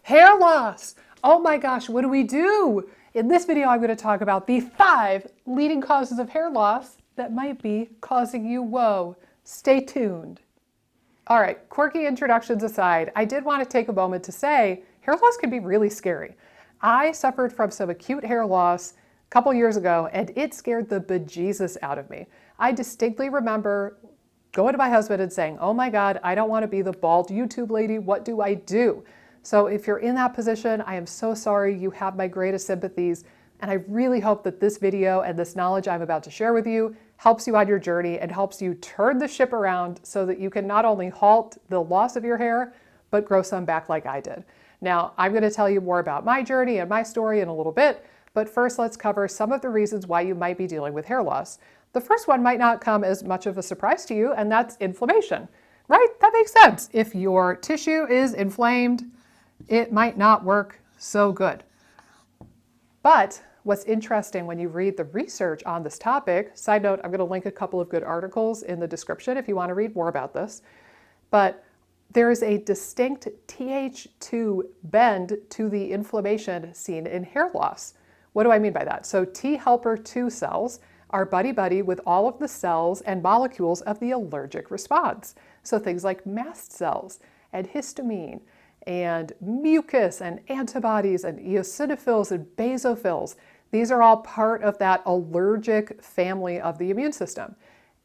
Hair loss. Oh my gosh, what do we do? In this video, I'm going to talk about the 5 leading causes of hair loss that might be causing you woe. Stay tuned. All right, quirky introductions aside, I did want to take a moment to say hair loss can be really scary. I suffered from some acute hair loss a couple years ago, and it scared the bejesus out of me. I distinctly remember going to my husband and saying, oh my God, I don't want to be the bald YouTube lady. What do I do? So if you're in that position, I am so sorry. You have my greatest sympathies. And I really hope that this video and this knowledge I'm about to share with you helps you on your journey and helps you turn the ship around so that you can not only halt the loss of your hair, but grow some back like I did. Now, I'm going to tell you more about my journey and my story in a little bit, but first let's cover some of the reasons why you might be dealing with hair loss. The first one might not come as much of a surprise to you, and that's inflammation, right? That makes sense. If your tissue is inflamed, it might not work so good. But what's interesting when you read the research on this topic, side note, I'm going to link a couple of good articles in the description if you want to read more about this, but there is a distinct Th2 bend to the inflammation seen in hair loss. What do I mean by that? So T helper 2 cells are buddy-buddy with all of the cells and molecules of the allergic response. So things like mast cells and histamine and mucus and antibodies and eosinophils and basophils. These are all part of that allergic family of the immune system.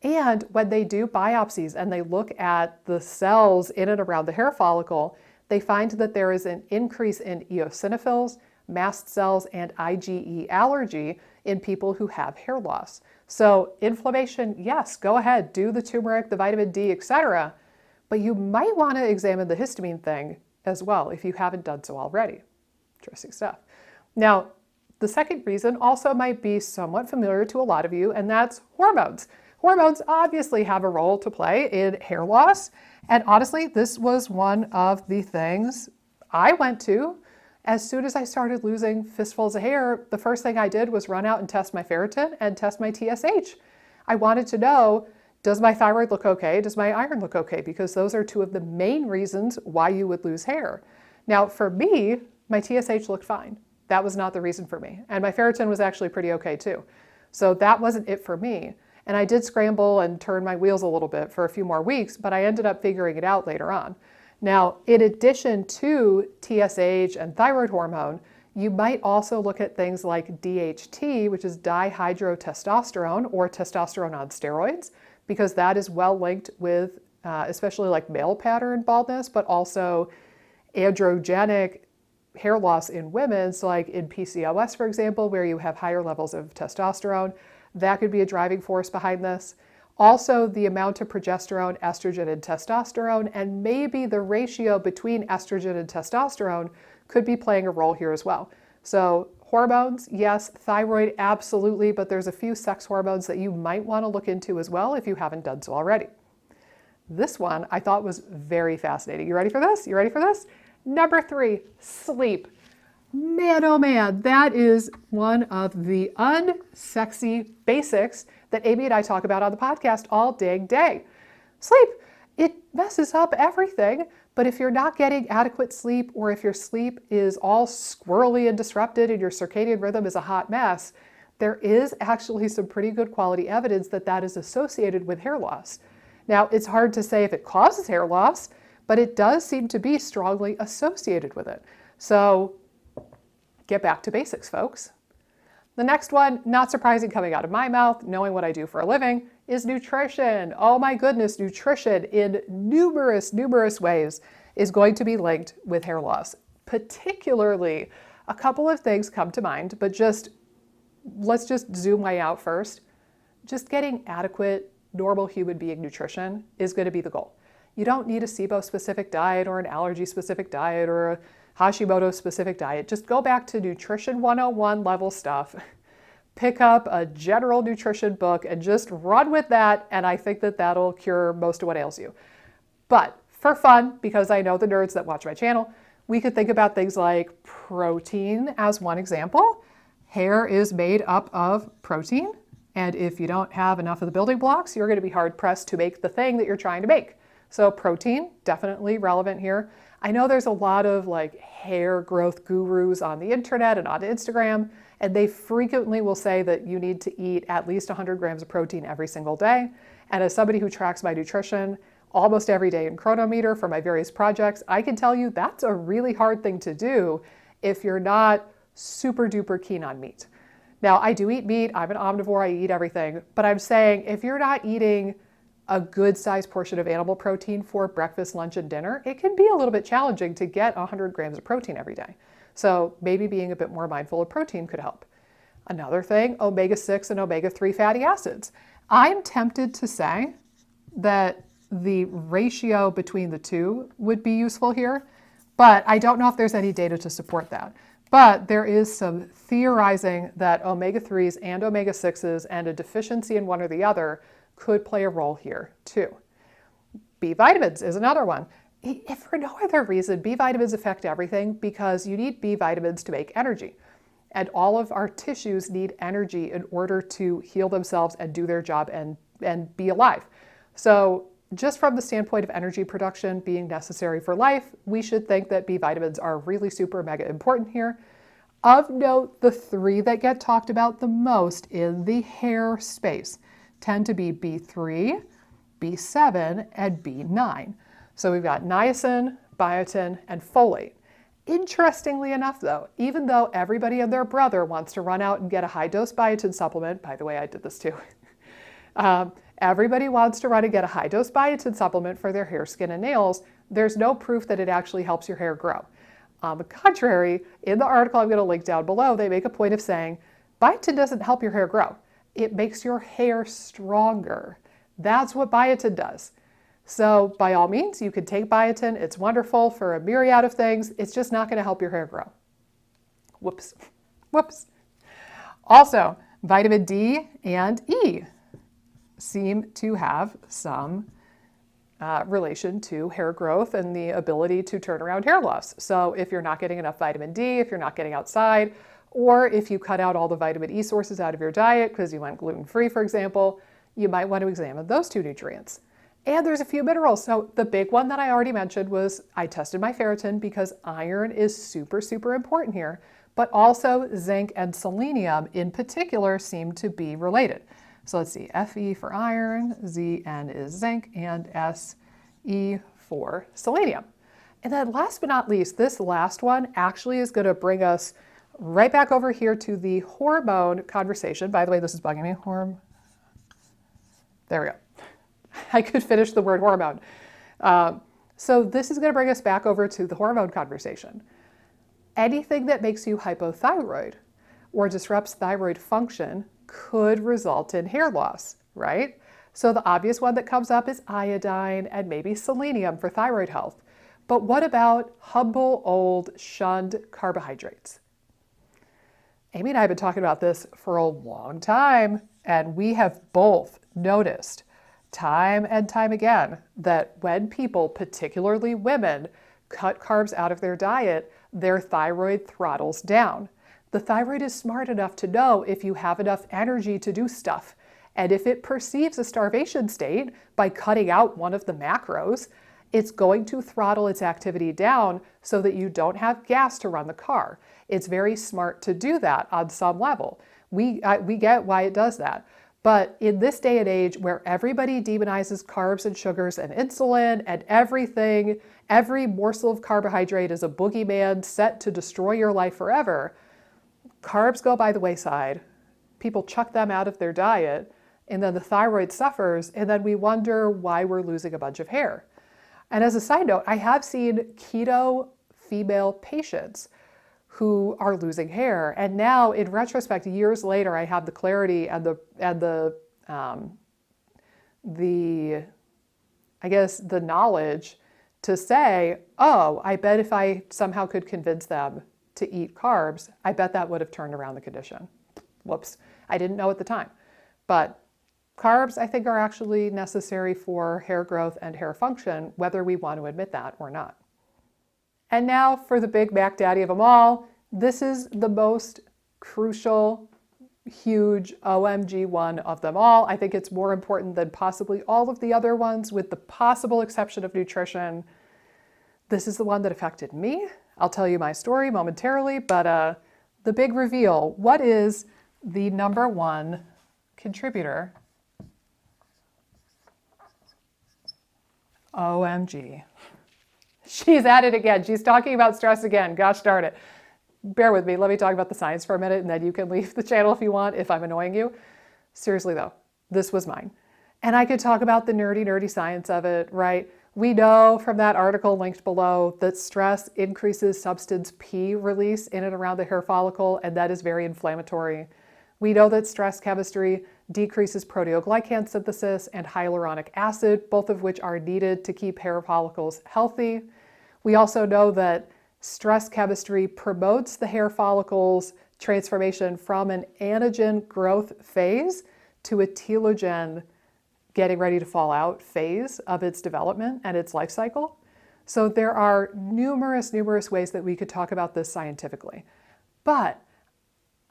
And when they do biopsies and they look at the cells in and around the hair follicle, they find that there is an increase in eosinophils, mast cells, and IgE allergy in people who have hair loss. So inflammation, yes, go ahead, do the turmeric, the vitamin D, etc. But you might want to examine the histamine thing as well if you haven't done so already. Interesting stuff. Now, the second reason also might be somewhat familiar to a lot of you, and that's hormones. Hormones obviously have a role to play in hair loss, and honestly, this was one of the things I went to. As soon as I started losing fistfuls of hair, the first thing I did was run out and test my ferritin and test my TSH. I wanted to know, does my thyroid look okay? Does my iron look okay? Because those are 2 of the main reasons why you would lose hair. Now, for me, my TSH looked fine. That was not the reason for me. And my ferritin was actually pretty okay too. So that wasn't it for me. And I did scramble and turn my wheels a little bit for a few more weeks, but I ended up figuring it out later on. Now, in addition to TSH and thyroid hormone, you might also look at things like DHT, which is dihydrotestosterone or testosterone on steroids, because that is well linked with especially like male pattern baldness, but also androgenic hair loss in women. So like in PCOS, for example, where you have higher levels of testosterone, that could be a driving force behind this. Also, the amount of progesterone, estrogen, and testosterone, and maybe the ratio between estrogen and testosterone could be playing a role here as well. So hormones, yes, thyroid, absolutely, but there's a few sex hormones that you might want to look into as well if you haven't done so already. This one I thought was very fascinating. You ready for this? You ready for this? Number 3, sleep. Man, oh man, that is one of the unsexy basics that Amy and I talk about on the podcast all dang day. Sleep, it messes up everything, but if you're not getting adequate sleep, or if your sleep is all squirrely and disrupted and your circadian rhythm is a hot mess, there is actually some pretty good quality evidence that that is associated with hair loss. Now, it's hard to say if it causes hair loss, but it does seem to be strongly associated with it. So get back to basics, folks. The next one, not surprising coming out of my mouth, knowing what I do for a living, is nutrition. Oh my goodness, nutrition in numerous ways is going to be linked with hair loss. Particularly, a couple of things come to mind, but let's just zoom way out first. Just getting adequate, normal human being nutrition is going to be the goal. You don't need a SIBO specific diet or an allergy specific diet or a Hashimoto specific diet. Just go back to nutrition 101 level stuff, pick up a general nutrition book and just run with that. And I think that that'll cure most of what ails you. But for fun, because I know the nerds that watch my channel, we could think about things like protein as one example. Hair is made up of protein. And if you don't have enough of the building blocks, you're going to be hard pressed to make the thing that you're trying to make. So protein, definitely relevant here. I know there's a lot of like hair growth gurus on the internet and on Instagram, and they frequently will say that you need to eat at least 100 grams of protein every single day. And as somebody who tracks my nutrition almost every day in Chronometer for my various projects, I can tell you that's a really hard thing to do if you're not super duper keen on meat. Now, I do eat meat. I'm an omnivore. I eat everything. But I'm saying if you're not eating a good sized portion of animal protein for breakfast, lunch, and dinner, it can be a little bit challenging to get 100 grams of protein every day. So maybe being a bit more mindful of protein could help. Another thing, omega-6 and omega-3 fatty acids. I'm tempted to say that the ratio between the two would be useful here, but I don't know if there's any data to support that. But there is some theorizing that omega-3s and omega-6s and a deficiency in one or the other could play a role here too. B vitamins is another one. If for no other reason, B vitamins affect everything because you need B vitamins to make energy. And all of our tissues need energy in order to heal themselves and do their job and be alive. So just from the standpoint of energy production being necessary for life, we should think that B vitamins are really super mega important here. Of note, the three that get talked about the most in the hair space tend to be B3, B7, and B9. So we've got niacin, biotin, and folate. Interestingly enough though, even though everybody and their brother wants to run out and get a high-dose biotin supplement, by the way, I did this too, everybody wants to run and get a high-dose biotin supplement for their hair, skin, and nails, there's no proof that it actually helps your hair grow. On the contrary, in the article I'm going to link down below, they make a point of saying, biotin doesn't help your hair grow. It makes your hair stronger. That's what biotin does. So by all means, you can take biotin. It's wonderful for a myriad of things. It's just not going to help your hair grow. Whoops. Whoops. Also, vitamin D and E seem to have some relation to hair growth and the ability to turn around hair loss. So if you're not getting enough vitamin D, if you're not getting outside, or if you cut out all the vitamin E sources out of your diet because you went gluten-free, for example, you might want to examine those two nutrients. And there's a few minerals. So the big one that I already mentioned was I tested my ferritin because iron is super, super important here, but also zinc and selenium in particular seem to be related. So let's see, Fe for iron, Zn is zinc, and Se for selenium. And then last but not least, this last one actually is going to bring us right back over here to the hormone conversation. By the way, this is bugging me. There we go. I could finish the word hormone. So this is going to bring us back over to the hormone conversation. Anything that makes you hypothyroid or disrupts thyroid function could result in hair loss, right? So the obvious one that comes up is iodine and maybe selenium for thyroid health. But what about humble, old, shunned carbohydrates? Amy and I have been talking about this for a long time, and we have both noticed time and time again that when people, particularly women, cut carbs out of their diet, their thyroid throttles down. The thyroid is smart enough to know if you have enough energy to do stuff. And if it perceives a starvation state by cutting out one of the macros, it's going to throttle its activity down so that you don't have gas to run the car. It's very smart to do that on some level. We get why it does that. But in this day and age where everybody demonizes carbs and sugars and insulin and everything, every morsel of carbohydrate is a boogeyman set to destroy your life forever, carbs go by the wayside. People chuck them out of their diet, and then the thyroid suffers, and then we wonder why we're losing a bunch of hair. And as a side note, I have seen keto female patients who are losing hair. And now, in retrospect, years later, I have the clarity and the knowledge to say, oh, I bet if I somehow could convince them to eat carbs, I bet that would have turned around the condition. Whoops, I didn't know at the time. But carbs, I think, are actually necessary for hair growth and hair function, whether we want to admit that or not. And now for the big Mac Daddy of them all, this is the most crucial huge OMG one of them all. I think it's more important than possibly all of the other ones, with the possible exception of nutrition. This is the one that affected me. I'll tell you my story momentarily, but the big reveal, what is the number one contributor? OMG. She's at it again. She's talking about stress again. Gosh darn it. Bear with me. Let me talk about the science for a minute, and then you can leave the channel if you want, if I'm annoying you. Seriously though, this was mine. And I could talk about the nerdy science of it, right? We know from that article linked below that stress increases substance P release in and around the hair follicle, and that is very inflammatory. We know that stress chemistry decreases proteoglycan synthesis and hyaluronic acid, both of which are needed to keep hair follicles healthy. We also know that stress chemistry promotes the hair follicles transformation from an anagen growth phase to a telogen getting ready to fall out phase of its development and its life cycle. So there are numerous ways that we could talk about this scientifically. But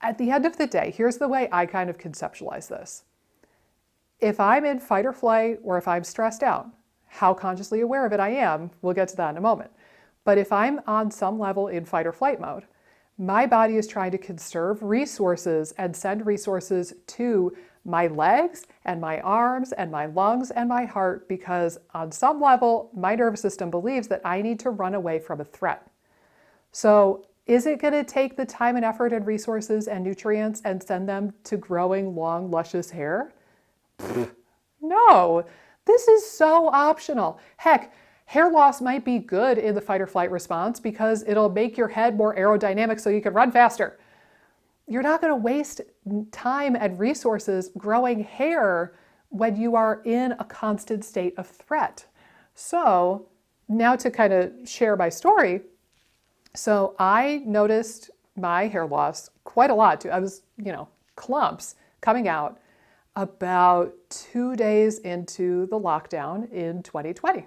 at the end of the day, here's the way I kind of conceptualize this. If I'm in fight or flight, or if I'm stressed out, how consciously aware of it I am, we'll get to that in a moment. But if I'm on some level in fight or flight mode, my body is trying to conserve resources and send resources to my legs and my arms and my lungs and my heart, because on some level, my nervous system believes that I need to run away from a threat. So is it going to take the time and effort and resources and nutrients and send them to growing long, luscious hair? No, this is so optional. Heck, hair loss might be good in the fight or flight response because it'll make your head more aerodynamic so you can run faster. You're not going to waste time and resources growing hair when you are in a constant state of threat. So now to kind of share my story. So I noticed my hair loss quite a lot too. I was, clumps coming out about 2 days into the lockdown in 2020.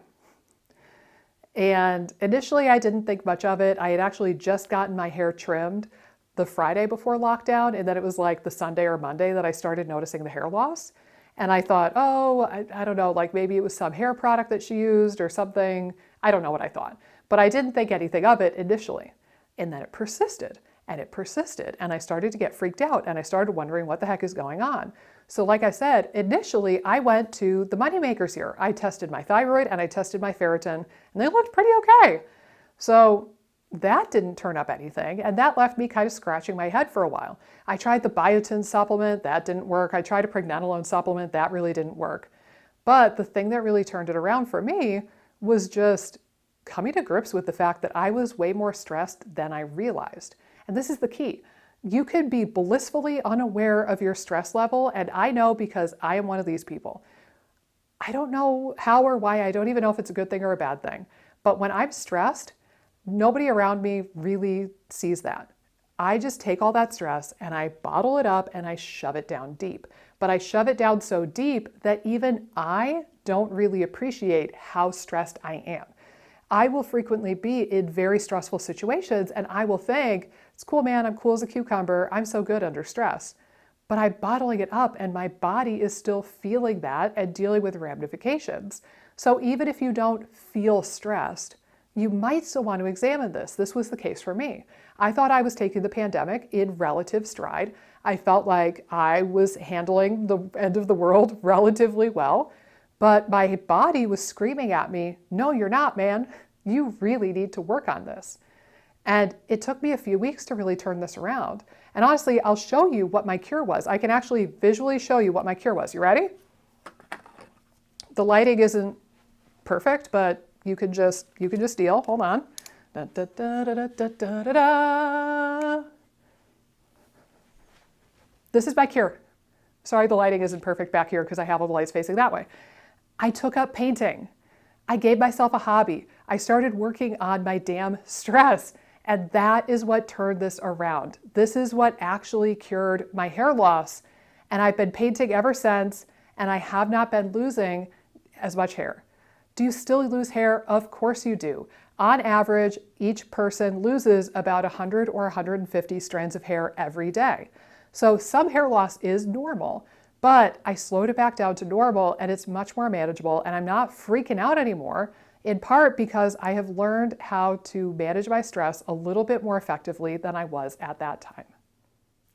And initially I didn't think much of it. I had actually just gotten my hair trimmed the Friday before lockdown, and then it was like the Sunday or Monday that I started noticing the hair loss. And I thought, I don't know, like maybe it was some hair product that she used or something. I don't know what I thought, but I didn't think anything of it initially. And then it persisted and it persisted, and I started to get freaked out, and I started wondering what the heck is going on. So like I said, initially I went to the moneymakers here. I tested my thyroid and I tested my ferritin, and they looked pretty okay. So that didn't turn up anything, and that left me kind of scratching my head for a while. I tried the biotin supplement, that didn't work. I tried a pregnenolone supplement, that really didn't work. But the thing that really turned it around for me was just coming to grips with the fact that I was way more stressed than I realized. And this is the key. You can be blissfully unaware of your stress level, and I know because I am one of these people. I don't know how or why, I don't even know if it's a good thing or a bad thing. But when I'm stressed, nobody around me really sees that. I just take all that stress and I bottle it up and I shove it down deep. But I shove it down so deep that even I don't really appreciate how stressed I am. I will frequently be in very stressful situations and I will think, it's cool, man, I'm cool as a cucumber, I'm so good under stress. But I'm bottling it up and my body is still feeling that and dealing with ramifications. So even if you don't feel stressed, you might still want to examine this. This was the case for me. I thought I was taking the pandemic in relative stride. I felt like I was handling the end of the world relatively well, but my body was screaming at me, no, you're not, man. You really need to work on this. And it took me a few weeks to really turn this around. And honestly, I'll show you what my cure was. I can actually visually show you what my cure was. You ready? The lighting isn't perfect, but you can just deal. Hold on. Da, da, da, da, da, da, da, da. This is my cure. Sorry, the lighting isn't perfect back here because I have all the lights facing that way. I took up painting. I gave myself a hobby. I started working on my damn stress. And that is what turned this around. This is what actually cured my hair loss. And I've been painting ever since, and I have not been losing as much hair. Do you still lose hair? Of course you do. On average, each person loses about 100 or 150 strands of hair every day. So some hair loss is normal, but I slowed it back down to normal and it's much more manageable and I'm not freaking out anymore, in part because I have learned how to manage my stress a little bit more effectively than I was at that time.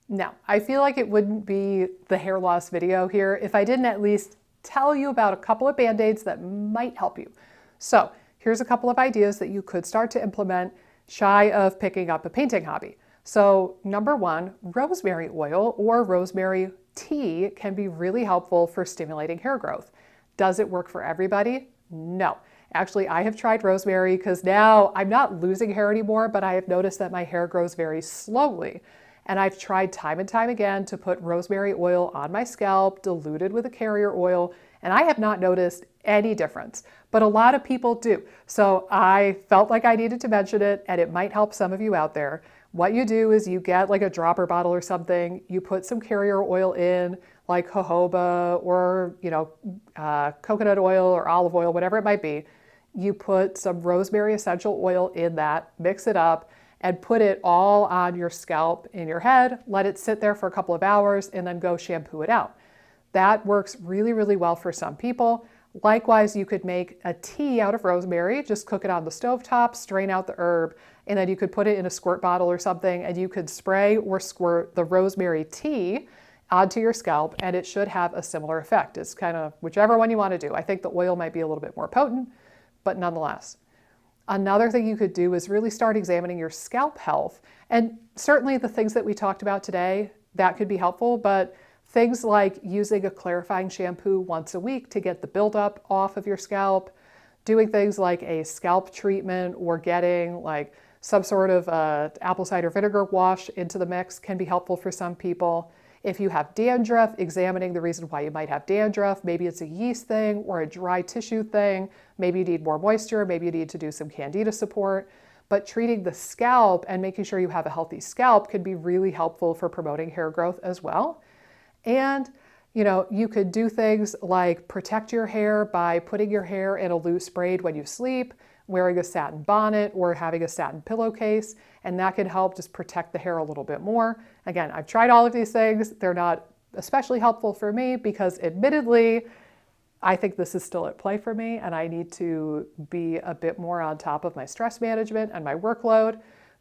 Now, I feel like it wouldn't be the hair loss video here if I didn't at least tell you about a couple of band-aids that might help you. So here's a couple of ideas that you could start to implement shy of picking up a painting hobby. So number one, rosemary oil or rosemary tea can be really helpful for stimulating hair growth. Does it work for everybody? No. Actually, I have tried rosemary because now I'm not losing hair anymore, but I have noticed that my hair grows very slowly. And I've tried time and time again to put rosemary oil on my scalp, diluted with a carrier oil, and I have not noticed any difference. But a lot of people do. So I felt like I needed to mention it, and it might help some of you out there. What you do is you get like a dropper bottle or something, you put some carrier oil in, like jojoba or coconut oil or olive oil, whatever it might be. You put some rosemary essential oil in that, mix it up, and put it all on your scalp in your head, let it sit there for a couple of hours, and then go shampoo it out. That works really, really well for some people. Likewise, you could make a tea out of rosemary, just cook it on the stovetop, strain out the herb, and then you could put it in a squirt bottle or something, and you could spray or squirt the rosemary tea onto your scalp, and it should have a similar effect. It's kind of whichever one you want to do. I think the oil might be a little bit more potent, but nonetheless. Another thing you could do is really start examining your scalp health. And certainly the things that we talked about today, that could be helpful, but things like using a clarifying shampoo once a week to get the buildup off of your scalp, doing things like a scalp treatment or getting like some sort of apple cider vinegar wash into the mix can be helpful for some people. If you have dandruff, examining the reason why you might have dandruff. Maybe it's a yeast thing or a dry tissue thing. Maybe you need more moisture. Maybe you need to do some candida support. But treating the scalp and making sure you have a healthy scalp can be really helpful for promoting hair growth as well. And you could do things like protect your hair by putting your hair in a loose braid when you sleep, wearing a satin bonnet or having a satin pillowcase, and that can help just protect the hair a little bit more. Again, I've tried all of these things. They're not especially helpful for me because admittedly, I think this is still at play for me and I need to be a bit more on top of my stress management and my workload.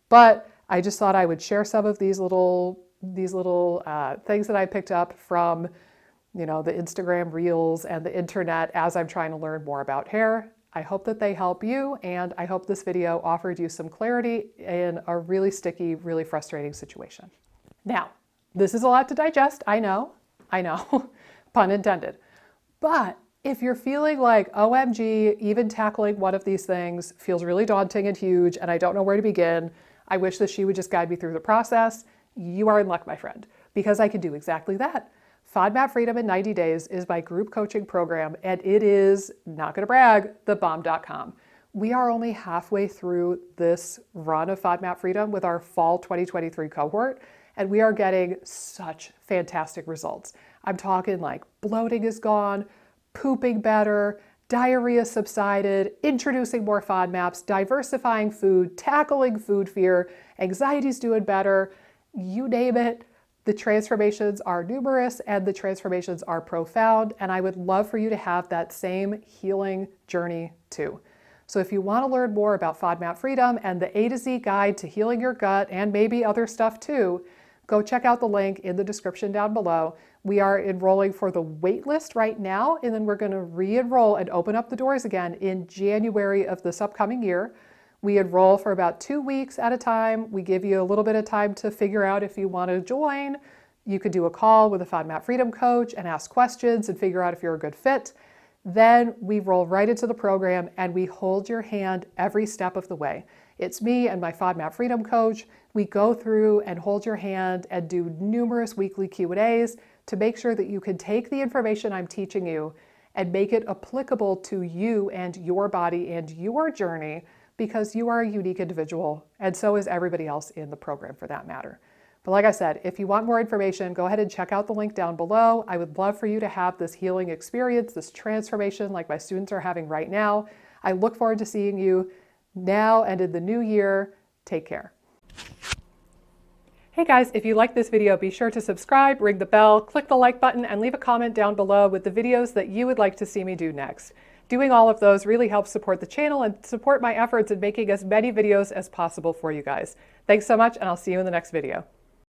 But I just thought I would share some of these little things that I picked up from the Instagram reels and the internet as I'm trying to learn more about hair. I hope that they help you, and I hope this video offered you some clarity in a really sticky, really frustrating situation. Now, this is a lot to digest, I know, pun intended. But if you're feeling like, OMG, even tackling one of these things feels really daunting and huge, and I don't know where to begin, I wish that she would just guide me through the process, you are in luck, my friend, because I can do exactly that. FODMAP Freedom in 90 Days is my group coaching program, and it is, not gonna brag, thebomb.com. We are only halfway through this run of FODMAP Freedom with our fall 2023 cohort, and we are getting such fantastic results. I'm talking like bloating is gone, pooping better, diarrhea subsided, introducing more FODMAPs, diversifying food, tackling food fear, anxiety's doing better, you name it. The transformations are numerous and the transformations are profound, and I would love for you to have that same healing journey too. So if you want to learn more about FODMAP Freedom and the A to Z guide to healing your gut and maybe other stuff too, go check out the link in the description down below. We are enrolling for the wait list right now, and then we're going to re-enroll and open up the doors again in January of this upcoming year. We enroll for about 2 weeks at a time. We give you a little bit of time to figure out if you want to join. You could do a call with a FODMAP Freedom coach and ask questions and figure out if you're a good fit. Then we roll right into the program and we hold your hand every step of the way. It's me and my FODMAP Freedom coach. We go through and hold your hand and do numerous weekly Q&As to make sure that you can take the information I'm teaching you and make it applicable to you and your body and your journey, because you are a unique individual, and so is everybody else in the program for that matter. But like I said, if you want more information, go ahead and check out the link down below. I would love for you to have this healing experience, this transformation like my students are having right now. I look forward to seeing you now and in the new year. Take care. Hey guys, if you like this video, be sure to subscribe, ring the bell, click the like button, and leave a comment down below with the videos that you would like to see me do next. Doing all of those really helps support the channel and support my efforts in making as many videos as possible for you guys. Thanks so much, and I'll see you in the next video.